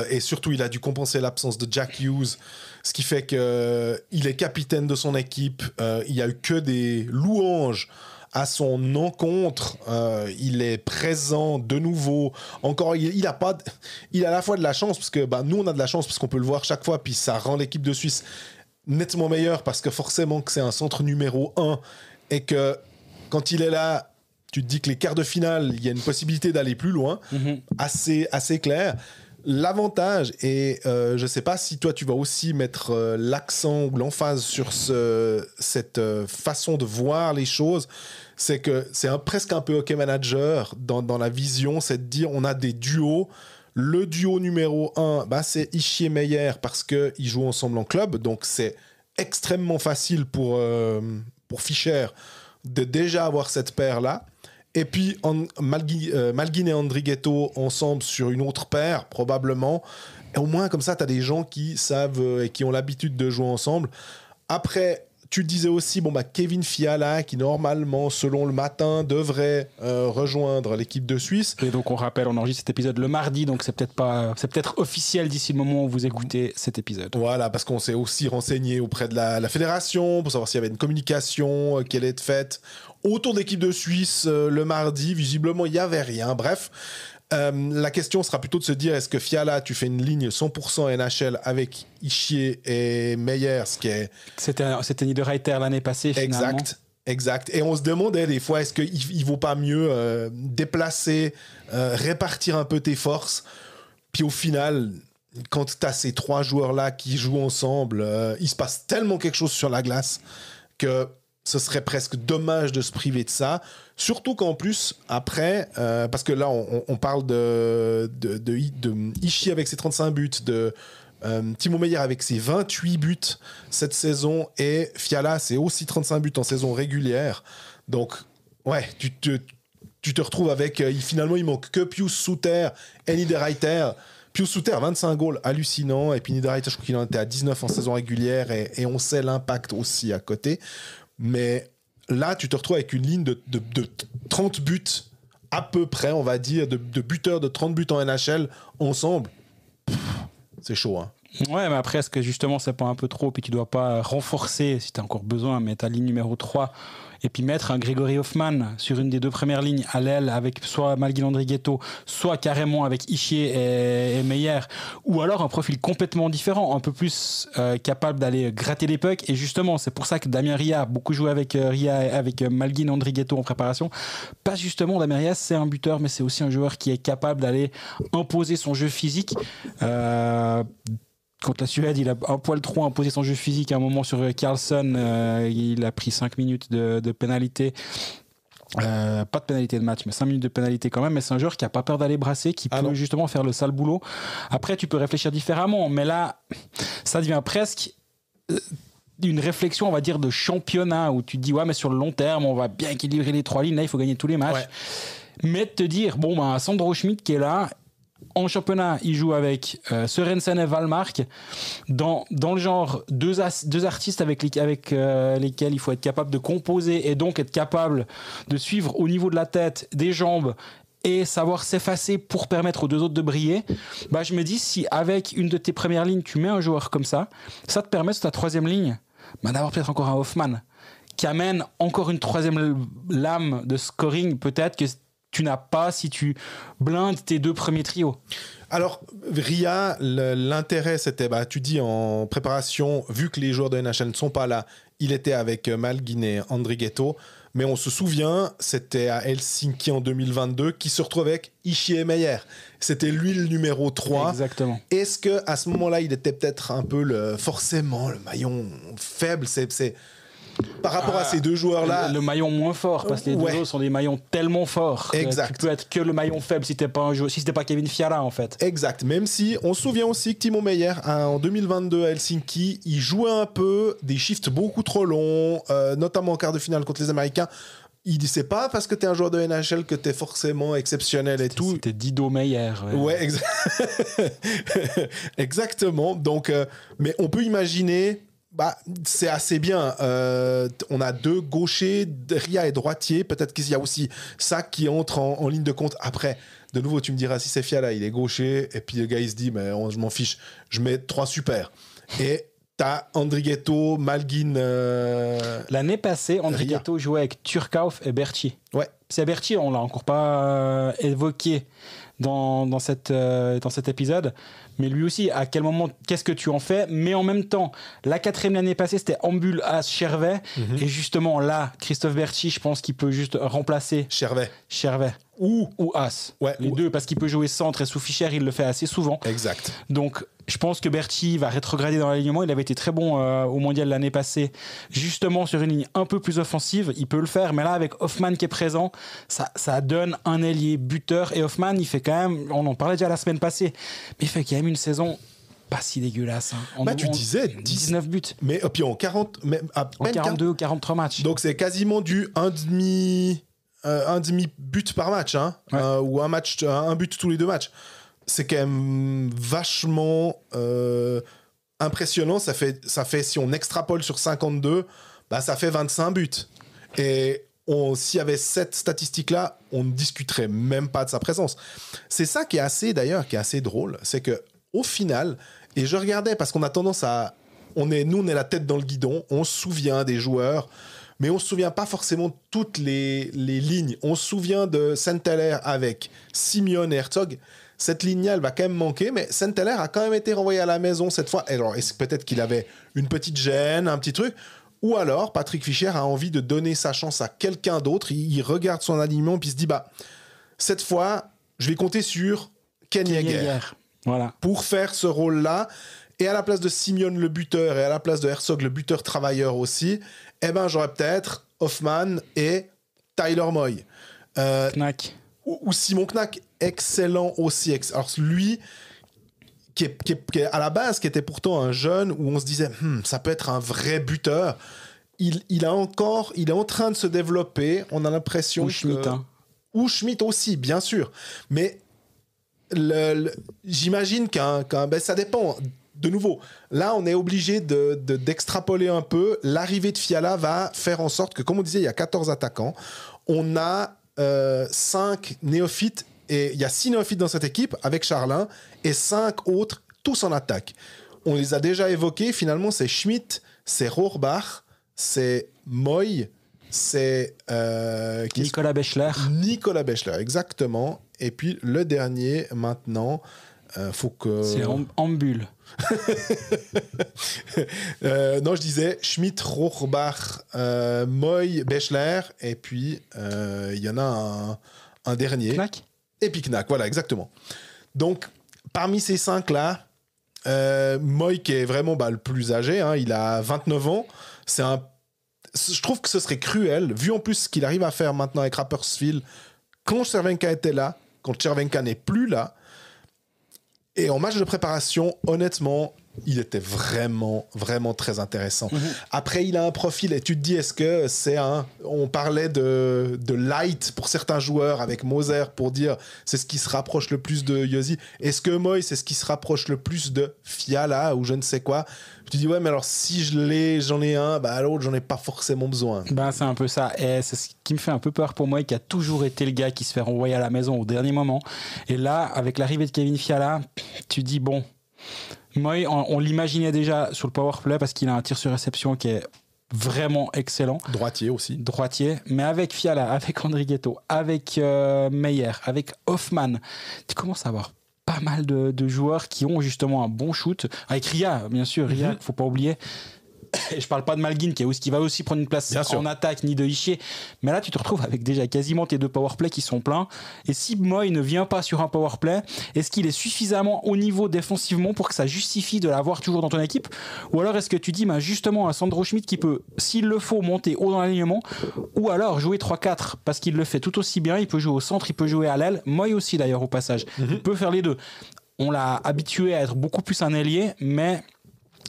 A: et surtout il a dû compenser l'absence de Jack Hughes, ce qui fait qu'il est capitaine de son équipe. Il n'y a eu que des louanges à son encontre. Il est présent de nouveau. Encore, il a à la fois de la chance, parce que nous on a de la chance parce qu'on peut le voir chaque fois, puis ça rend l'équipe de Suisse nettement meilleur, parce que forcément que c'est un centre numéro 1 et que quand il est là, tu te dis que les quarts de finale, il y a une possibilité d'aller plus loin, assez clair. L'avantage, et je ne sais pas si toi tu vas aussi mettre l'accent ou l'emphase sur cette façon de voir les choses, c'est que c'est presque un peu hockey manager dans la vision, c'est de dire on a des duos. Le duo numéro 1, c'est Hischier-Meier parce qu'ils jouent ensemble en club, donc c'est extrêmement facile pour Fischer de déjà avoir cette paire-là. Et puis Malgin et Andrighetto ensemble sur une autre paire, probablement. Et au moins, comme ça, tu as des gens qui savent et qui ont l'habitude de jouer ensemble. Après, tu disais aussi, Kevin Fiala, qui normalement, selon le matin, devrait rejoindre l'équipe de Suisse.
B: Et donc, on rappelle, on enregistre cet épisode le mardi, donc c'est peut-être officiel d'ici le moment où vous écoutez cet épisode.
A: Voilà, parce qu'on s'est aussi renseigné auprès de la fédération pour savoir s'il y avait une communication qui allait être faite autour de l'équipe de Suisse le mardi. Visiblement, il n'y avait rien. Bref. La question sera plutôt de se dire, est-ce que Fiala, tu fais une ligne 100% NHL avec Hischier et Meier, ce qui est...
B: C'était Niederreiter l'année passée, finalement.
A: Exact. Et on se demandait des fois, est-ce qu'il vaut pas mieux déplacer, répartir un peu tes forces, puis au final, quand tu as ces 3 joueurs-là qui jouent ensemble, il se passe tellement quelque chose sur la glace que ce serait presque dommage de se priver de ça. Surtout qu'en plus, après, parce que là, on parle de Hischier avec ses 35 buts, de Timo Meier avec ses 28 buts cette saison, et Fiala, c'est aussi 35 buts en saison régulière. Donc, tu te retrouves avec... finalement, il manque que Pius Suter et Niederreiter. Pius Suter, 25 goals, hallucinant. Et puis Niederreiter, je crois qu'il en était à 19 en saison régulière, et on sait l'impact aussi à côté. Mais là, tu te retrouves avec une ligne de 30 buts, à peu près, on va dire, de buteurs de 30 buts en NHL ensemble. C'est chaud, hein.
B: Ouais, mais après, est-ce que justement, c'est pas un peu trop, puis tu dois pas renforcer, si tu as encore besoin, mais ta ligne numéro 3, et puis mettre un Grégory Hoffman sur une des 2 premières lignes à l'aile avec soit Malgin Andrighetto, soit carrément avec Hischier et Meier, ou alors un profil complètement différent, un peu plus capable d'aller gratter les pucks. Et justement, c'est pour ça que Damien Ria a beaucoup joué avec Malgin Andrighetto en préparation. Pas justement, Damien Ria, c'est un buteur, mais c'est aussi un joueur qui est capable d'aller imposer son jeu physique. Contre la Suède, il a un poil trop imposé son jeu physique à un moment sur Karlsson. Il a pris 5 minutes de pénalité. Pas de pénalité de match, mais 5 minutes de pénalité quand même. Mais c'est un joueur qui n'a pas peur d'aller brasser, qui peut justement faire le sale boulot. Après, tu peux réfléchir différemment. Mais là, ça devient presque une réflexion, on va dire, de championnat, où tu te dis, mais sur le long terme, on va bien équilibrer les 3 lignes. Là, il faut gagner tous les matchs. Ouais. Mais de te dire, Sandro Schmidt qui est là, en championnat, il joue avec Sørensen et Wallmark dans le genre deux artistes avec lesquels il faut être capable de composer et donc être capable de suivre au niveau de la tête, des jambes et savoir s'effacer pour permettre aux 2 autres de briller. Je me dis, si avec une de tes premières lignes, tu mets un joueur comme ça te permet sur ta 3e ligne d'avoir peut-être encore un Hoffman qui amène encore une 3e lame de scoring, peut-être que tu n'as pas si tu blindes tes 2 premiers trios.
A: Alors, Ria, l'intérêt, c'était, tu dis en préparation, vu que les joueurs de NHL ne sont pas là, il était avec Malgin et Andrighetto. Mais on se souvient, c'était à Helsinki en 2022, qui se retrouvait avec Ishii Meyer. C'était lui le numéro 3.
B: Exactement.
A: Est-ce qu'à ce moment-là, il était peut-être un peu forcément le maillon faible, c'est par rapport à ces 2 joueurs-là.
B: Le maillon moins fort, parce que les 2 autres sont des maillons tellement forts.
A: Exact.
B: Tu peux être que le maillon faible si t'es pas un joueur, si c'était pas Kevin Fiala en fait.
A: Exact. Même si on se souvient aussi que Timo Meyer, en 2022 à Helsinki, il jouait un peu des shifts beaucoup trop longs, notamment en quart de finale contre les Américains. Il dit c'est pas parce que t'es un joueur de NHL que t'es forcément exceptionnel et tout.
B: C'était Dido Meyer.
A: Ouais, exactement. Donc, mais on peut imaginer. C'est assez bien. On a 2 gauchers, Ria et droitier. Peut-être qu'il y a aussi ça qui entre en ligne de compte. Après, de nouveau, tu me diras si c'est Fiala, il est gaucher. Et puis le gars, il se dit, mais je m'en fiche. Je mets 3 super. Et t'as Andrighetto, Malgin.
B: L'année passée, Andrighetto jouait avec Turkov et Berchi.
A: Ouais.
B: C'est Berchi, on l'a encore pas évoqué dans cet épisode. Mais lui aussi, à quel moment, qu'est-ce que tu en fais? Mais en même temps, la 4e l'année passée, c'était Ambul, As, Chervet. Et justement, là, Christophe Berchi, je pense qu'il peut juste remplacer
A: Chervet.
B: Ou As.
A: Ouais,
B: les 2, parce qu'il peut jouer centre et sous Fischer, il le fait assez souvent.
A: Exact.
B: Donc, je pense que Berchi va rétrograder dans l'alignement. Il avait été très bon au mondial l'année passée, justement sur une ligne un peu plus offensive. Il peut le faire, mais là, avec Hoffman qui est présent, ça donne un ailier buteur. Et Hoffman, il fait quand même, on en parlait déjà la semaine passée, mais il fait quand même une saison pas si dégueulasse.
A: Tu disais
B: 19 buts.
A: Mais puis en 40, même à peine
B: 42 ou 43 matchs.
A: Donc c'est quasiment du 1,5 but par match, hein, ou un but tous les 2 matchs. C'est quand même vachement impressionnant. Ça fait, si on extrapole sur 52, ça fait 25 buts. Et s'il y avait cette statistique-là, on ne discuterait même pas de sa présence. C'est ça qui est assez drôle. C'est qu'au final, et je regardais parce qu'on a tendance à... on est la tête dans le guidon, on se souvient des joueurs, mais on ne se souvient pas forcément de toutes les lignes. On se souvient de Saint-Hilaire avec Simeone et Herzog. Cette ligne-là, elle va quand même manquer, mais Saint-Hilaire a quand même été renvoyé à la maison cette fois. Alors, est-ce peut-être qu'il avait une petite gêne, un petit truc, ou alors Patrick Fischer a envie de donner sa chance à quelqu'un d'autre. Il regarde son alignement puis il se dit, cette fois, je vais compter sur Ken Yeager.
B: Voilà.
A: Pour faire ce rôle-là. Et à la place de Simeone le buteur et à la place de Herzog le buteur travailleur aussi, j'aurais peut-être Hoffman et Tyler Moy.
B: Knack.
A: Ou Simon Knack, excellent aussi. Alors lui, qui est à la base, qui était pourtant un jeune, où on se disait, ça peut être un vrai buteur. Il est en train de se développer. On a l'impression
B: ou Schmitt,
A: ou Schmitt aussi, bien sûr. Mais j'imagine ça dépend. De nouveau, là, on est obligé d'extrapoler un peu. L'arrivée de Fiala va faire en sorte que, comme on disait, il y a 14 attaquants. On a 5 néophytes, et il y a 6 néophytes dans cette équipe, avec Charlin, et 5 autres, tous en attaque. On les a déjà évoqués. Finalement, c'est Schmitt, c'est Rohrbach, c'est Moy, c'est...
B: Nicolas Bechler.
A: Nicolas Bechler, exactement. Et puis, le dernier, maintenant... faut que...
B: C'est Ambul.
A: Non, je disais Schmitt, Rohrbach, Moy, Bechler, et puis il y en a un dernier.
B: Knack.
A: Et puis Knack, voilà, exactement. Donc, parmi ces 5-là, Moy qui est vraiment le plus âgé, hein, il a 29 ans. Je trouve que ce serait cruel, vu en plus ce qu'il arrive à faire maintenant avec Rapperswil, quand Cervenka était là, quand Cervenka n'est plus là. Et en match de préparation, honnêtement, il était vraiment, vraiment très intéressant. Après, il a un profil, et tu te dis, est-ce que c'est on parlait de light pour certains joueurs avec Moser pour dire c'est ce qui se rapproche le plus de Josi. Est-ce que Moy, c'est ce qui se rapproche le plus de Fiala ou je ne sais quoi? Tu dis, ouais, mais alors si j'en ai un, l'autre, j'en ai pas forcément besoin.
B: C'est un peu ça. Et c'est ce qui me fait un peu peur pour moi, qui a toujours été le gars qui se fait renvoyer à la maison au dernier moment. Et là, avec l'arrivée de Kevin Fiala, tu dis, bon, Moy, on l'imaginait déjà sur le powerplay parce qu'il a un tir sur réception qui est vraiment excellent. Droitier, mais avec Fiala, avec Andrighetto, avec Meyer, avec Hoffman, tu commences à avoir pas mal de joueurs qui ont justement un bon shoot. Avec Ria, bien sûr, Ria, faut pas oublier. Et je parle pas de Malguin qui va aussi prendre une place en attaque ni de Ishier, mais là tu te retrouves avec déjà quasiment tes 2 powerplays qui sont pleins, et si Moy ne vient pas sur un powerplay, est-ce qu'il est suffisamment au niveau défensivement pour que ça justifie de l'avoir toujours dans ton équipe, ou alors est-ce que tu dis justement à Sandro Schmidt qui peut, s'il le faut, monter haut dans l'alignement, ou alors jouer 3-4 parce qu'il le fait tout aussi bien, il peut jouer au centre, il peut jouer à l'aile, Moy aussi d'ailleurs au passage, il peut faire les deux. On l'a habitué à être beaucoup plus un ailier, mais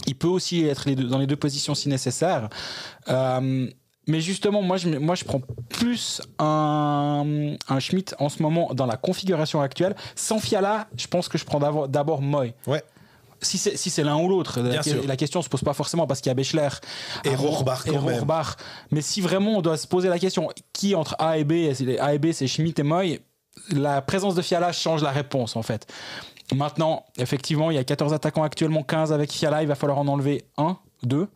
B: il peut aussi être dans les 2 positions si nécessaire. Mais justement, moi, je prends plus un Schmidt en ce moment dans la configuration actuelle. Sans Fiala, je pense que je prends d'abord Moy.
A: Ouais.
B: Si c'est l'un ou l'autre, la question ne se pose pas forcément parce qu'il y a Bechler
A: et Rohrbach quand même.
B: Mais si vraiment on doit se poser la question qui entre A et B c'est Schmidt et Moy, la présence de Fiala change la réponse en fait. Maintenant, effectivement, il y a 14 attaquants actuellement, 15 avec Fiala, il va falloir en enlever 1, 2. Ouais,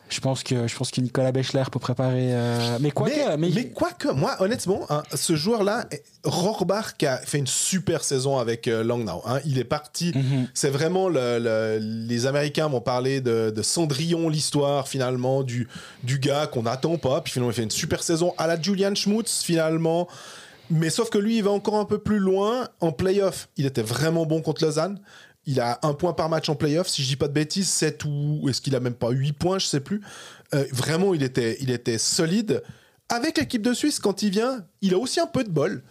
B: je pense que Nicolas Bechler peut préparer. Mais quoique, moi, honnêtement,
A: ce joueur-là, Rohrbach, qui a fait une super saison avec Langnau. Il est parti. C'est vraiment les Américains m'ont parlé de Cendrillon, l'histoire finalement du gars qu'on n'attend pas. Puis finalement, il fait une super saison à la Julian Schmutz finalement. Mais sauf que lui, il va encore un peu plus loin. En play-off, il était vraiment bon contre Lausanne. Il a 1 point par match en play-off. Si je dis pas de bêtises, 7 ou est-ce qu'il a même pas 8 points, je sais plus. Vraiment, il était solide. Avec l'équipe de Suisse, quand il vient, il a aussi un peu de bol.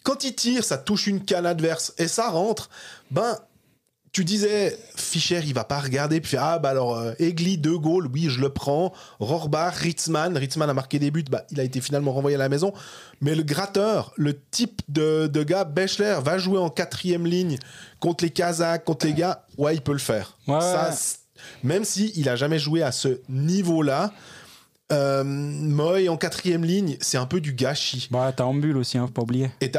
A: Quand il tire, ça touche une canne adverse et ça rentre. Tu disais, Fischer, il va pas regarder, puis Egli, 2 goals, oui, je le prends. Rohrbach, Ritzmann a marqué des buts, il a été finalement renvoyé à la maison. Mais le gratteur, le type de gars, Bechler, va jouer en 4e ligne contre les Kazakhs, contre les gars, ouais, il peut le faire.
B: Ouais.
A: Ça, même s'il a jamais joué à ce niveau-là, Moy en 4e ligne, c'est un peu du gâchis.
B: T'as Ambul aussi, faut pas oublier.
A: Et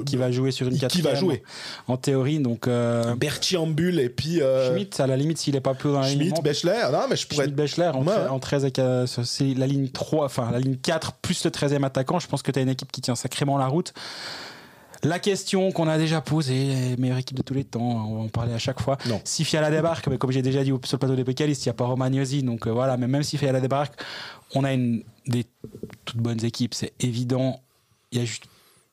B: qui va jouer sur une 4e.
A: Qui va jouer
B: en théorie, donc.
A: Berti Ambul et puis.
B: Schmidt, à la limite, s'il est pas plus dans la ligne.
A: Schmidt, Bechler, non, mais je pourrais.
B: Schmidt, Bechler en 13 avec. C'est la ligne 3, enfin la ligne 4 plus le 13e attaquant. Je pense que t'as une équipe qui tient sacrément la route. La question qu'on a déjà posée, meilleure équipe de tous les temps, on va en parler à chaque fois.
A: Non.
B: Si Fiala débarque, mais comme j'ai déjà dit sur le plateau des pécalistes, il n'y a pas Romagnosi, donc voilà, mais même si Fiala débarque, on a des toutes bonnes équipes, c'est évident. Il n'y a juste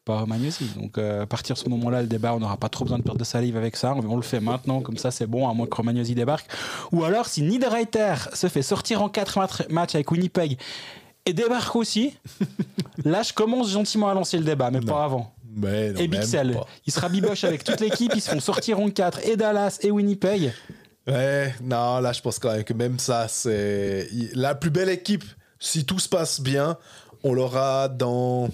B: pas Romagnosi. Donc à partir de ce moment-là, le débat, on n'aura pas trop besoin de perdre de salive avec ça. On le fait maintenant, comme ça c'est bon, à moins que Romagnosi débarque. Ou alors, si Niederreiter se fait sortir en 4 matchs avec Winnipeg et débarque aussi, là je commence gentiment à lancer le débat, mais pas avant.
A: Mais non,
B: et Bixel, il sera biboche avec toute l'équipe, ils se font sortir en 4, et Dallas et Winnipeg.
A: Ouais, non, là je pense quand même que même ça, c'est la plus belle équipe. Si tout se passe bien, on l'aura dans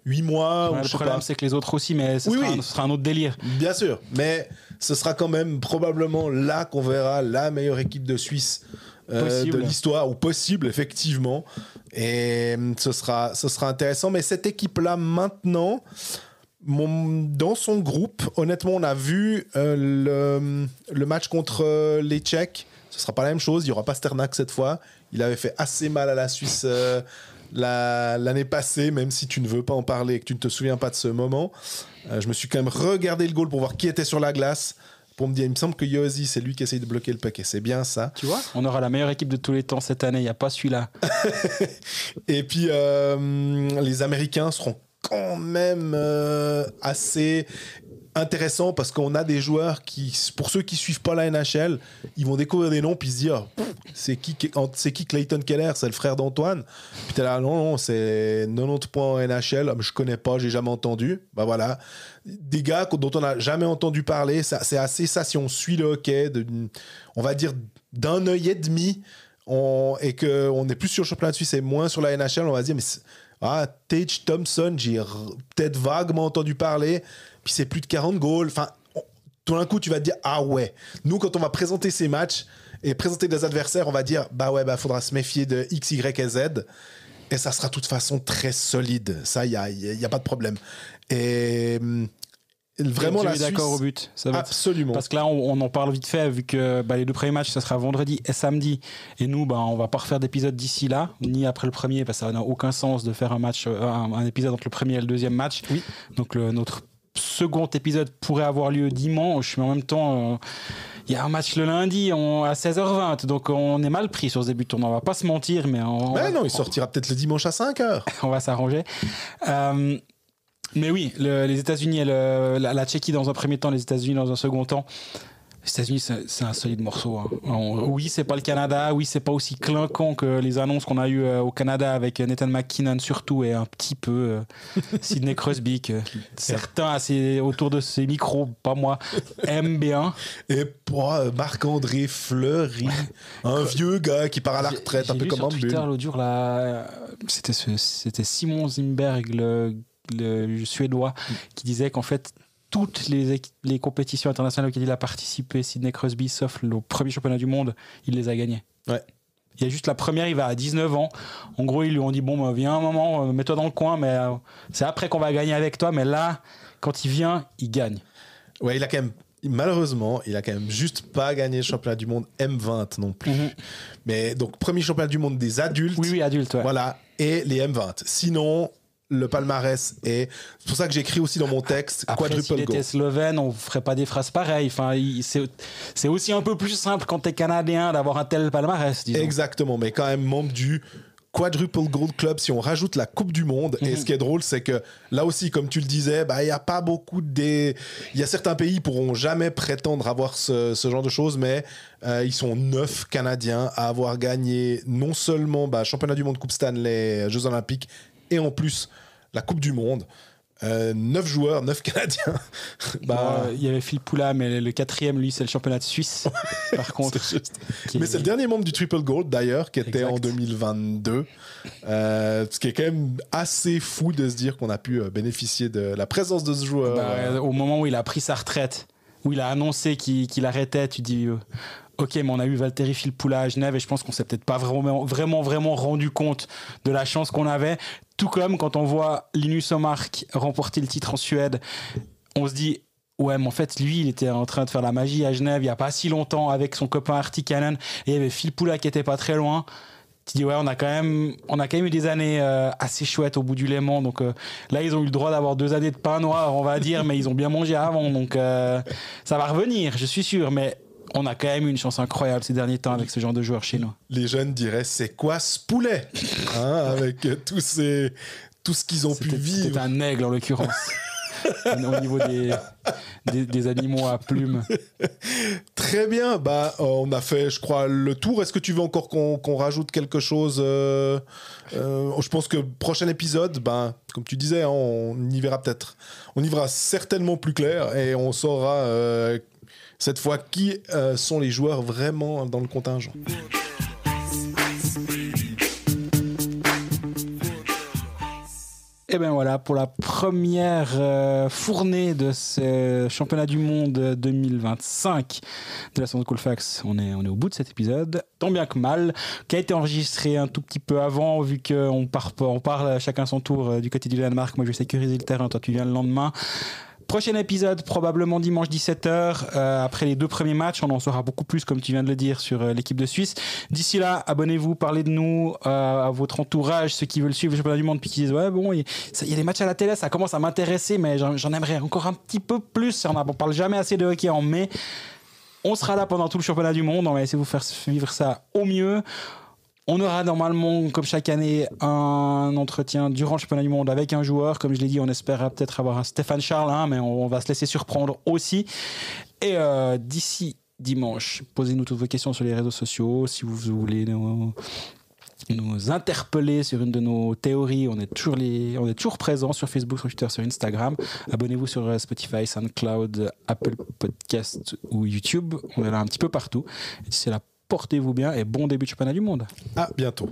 A: 8 mois.
B: Le problème, c'est que les autres aussi, mais ce sera un autre délire.
A: Bien sûr, mais ce sera quand même probablement là qu'on verra la meilleure équipe de Suisse de l'histoire, ou possible, effectivement. Et ce sera intéressant. Mais cette équipe-là, maintenant, dans son groupe, honnêtement, on a vu le match contre les Tchèques. Ce sera pas la même chose. Il n'y aura pas Sternak cette fois. Il avait fait assez mal à la Suisse l'année passée, même si tu ne veux pas en parler et que tu ne te souviens pas de ce moment. Je me suis quand même regardé le goal pour voir qui était sur la glace, pour me dire, il me semble que Yossi, c'est lui qui essaye de bloquer le puck, et c'est bien ça.
B: Tu vois, on aura la meilleure équipe de tous les temps cette année, il n'y a pas celui-là.
A: Et puis, les Américains seront quand même assez intéressants, parce qu'on a des joueurs qui, pour ceux qui suivent pas la NHL, ils vont découvrir des noms puis se dire, c'est qui Clayton Keller, c'est le frère d'Antoine. Puis t'es là, non, c'est 90 points en NHL, je connais pas, j'ai jamais entendu. Voilà, des gars dont on n'a jamais entendu parler. C'est assez ça, si on suit le hockey, on va dire d'un œil et demi, et qu'on est plus sur le championnat de Suisse et moins sur la NHL, on va se dire, mais Tage Thompson, j'ai peut-être vaguement entendu parler, puis c'est plus de 40 goals. Enfin, tout d'un coup, tu vas te dire, ah ouais. Nous, quand on va présenter ces matchs et présenter des adversaires, on va dire, faudra se méfier de X, Y et Z. Et ça sera de toute façon très solide. Ça, il n'y a pas de problème. Et Vraiment la Suisse.
B: D'accord au but. Ça va
A: absolument.
B: Parce que là, on en parle vite fait, vu que les 2 premiers matchs, ça sera vendredi et samedi. Et nous, on va pas refaire d'épisode d'ici là, ni après le premier, parce que ça n'a aucun sens de faire un épisode entre le premier et le deuxième match.
A: Oui.
B: Donc notre second épisode pourrait avoir lieu dimanche, mais en même temps, il y a un match le lundi à 16h20, donc on est mal pris sur ce début de tournoi. On va pas se mentir, mais
A: il sortira peut-être le dimanche à 5h.
B: On va s'arranger. Mais oui, les États-Unis et la Tchéquie dans un premier temps, les États-Unis dans un second temps. Les États-Unis, c'est un solide morceau. Hein. Oui, c'est pas le Canada. Oui, c'est pas aussi clinquant que les annonces qu'on a eues au Canada avec Nathan McKinnon surtout et un petit peu Sidney Crosby que certains autour de ces micros, pas moi, aiment bien.
A: Et pas Marc-André Fleury, un vieux gars qui part à la retraite, un peu comme un
B: bulle. J'ai vu sur Twitter l'autre jour, là, c'était Simon Zimberg, le Suédois, qui disait qu'en fait toutes les compétitions internationales auxquelles il a participé, Sidney Crosby, sauf le premier championnat du monde, il les a gagnées.
A: Ouais.
B: Il y a juste la première, il va à 19 ans. En gros, ils lui ont dit bon, viens un moment, mets-toi dans le coin, mais c'est après qu'on va gagner avec toi. Mais là, quand il vient, il gagne.
A: Ouais, malheureusement, il a quand même juste pas gagné le championnat du monde M20 non plus. Mm-hmm. Mais donc, premier championnat du monde des adultes.
B: Oui, adultes, ouais.
A: Voilà, et les M20. Sinon, le palmarès est... C'est pour ça que j'écris aussi dans mon texte
B: après,
A: quadruple
B: s'il était slovène, on ferait pas des phrases pareilles. Enfin, c'est aussi un peu plus simple quand t'es canadien d'avoir un tel palmarès, disons.
A: Exactement, mais quand même membre du Quadruple Gold Club si on rajoute la Coupe du Monde. Mm-hmm. Et ce qui est drôle, c'est que là aussi, comme tu le disais, il y a pas beaucoup il y a certains pays qui pourront jamais prétendre avoir ce genre de choses, mais ils sont 9 Canadiens à avoir gagné non seulement championnat du monde, Coupe Stanley, Jeux Olympiques, et en plus la Coupe du Monde. 9 joueurs, 9 Canadiens.
B: Il y avait Phil Poula, mais le 4e, lui, c'est le championnat de Suisse. Par contre.
A: Mais c'est le dernier membre du Triple Gold, d'ailleurs, qui était en 2022. Ce qui est quand même assez fou de se dire qu'on a pu bénéficier de la présence de ce joueur.
B: Au moment où il a pris sa retraite, où il a annoncé qu'il arrêtait, tu dis... Ok, mais on a eu Valtteri Filppula à Genève et je pense qu'on s'est peut-être pas vraiment rendu compte de la chance qu'on avait. Tout comme quand on voit Linus Omark remporter le titre en Suède, on se dit ouais, mais en fait lui il était en train de faire la magie à Genève il y a pas si longtemps avec son copain Artikainen et il y avait Filppula qui était pas très loin. Tu dis ouais, on a quand même eu des années assez chouettes au bout du Léman, donc là ils ont eu le droit d'avoir 2 années de pain noir, on va dire, mais ils ont bien mangé avant, donc ça va revenir, je suis sûr, mais on a quand même eu une chance incroyable ces derniers temps avec ce genre de joueurs chez nous.
A: Les jeunes diraient c'est quoi ce poulet avec tout ce qu'ils ont pu vivre.
B: C'était un aigle en l'occurrence. Au niveau des animaux à plumes.
A: Très bien, on a fait je crois le tour. Est-ce que tu veux encore qu'on rajoute quelque chose? Je pense que prochain épisode, comme tu disais, on y verra certainement plus clair et on saura cette fois qui sont les joueurs vraiment dans le contingent.
B: Et bien voilà, pour la première fournée de ce championnat du monde 2025 de la Sonde Colfax, on est au bout de cet épisode, tant bien que mal, qui a été enregistré un tout petit peu avant, vu qu'on parle chacun son tour du côté du Danemark. Moi je vais sécuriser le terrain, toi tu viens le lendemain. Prochain épisode, probablement dimanche 17h. Après les 2 premiers matchs, on en saura beaucoup plus, comme tu viens de le dire, sur l'équipe de Suisse. D'ici là, abonnez-vous, parlez de nous à votre entourage, ceux qui veulent suivre le championnat du monde, puis qui disent ouais, bon, il y a des matchs à la télé, ça commence à m'intéresser, mais j'en aimerais encore un petit peu plus. On parle jamais assez de hockey en mai. On sera là pendant tout le championnat du monde. On va essayer de vous faire vivre ça au mieux. On aura normalement, comme chaque année, un entretien durant le championnat du monde avec un joueur. Comme je l'ai dit, on espère peut-être avoir un Stéphane Charles, mais on va se laisser surprendre aussi. Et d'ici dimanche, posez-nous toutes vos questions sur les réseaux sociaux. Si vous voulez nous interpeller sur une de nos théories, on est toujours présent sur Facebook, sur Twitter, sur Instagram. Abonnez-vous sur Spotify, SoundCloud, Apple Podcast ou YouTube. On est là un petit peu partout. Et d'ici là, portez-vous bien et bon début de championnat du monde.
A: À bientôt.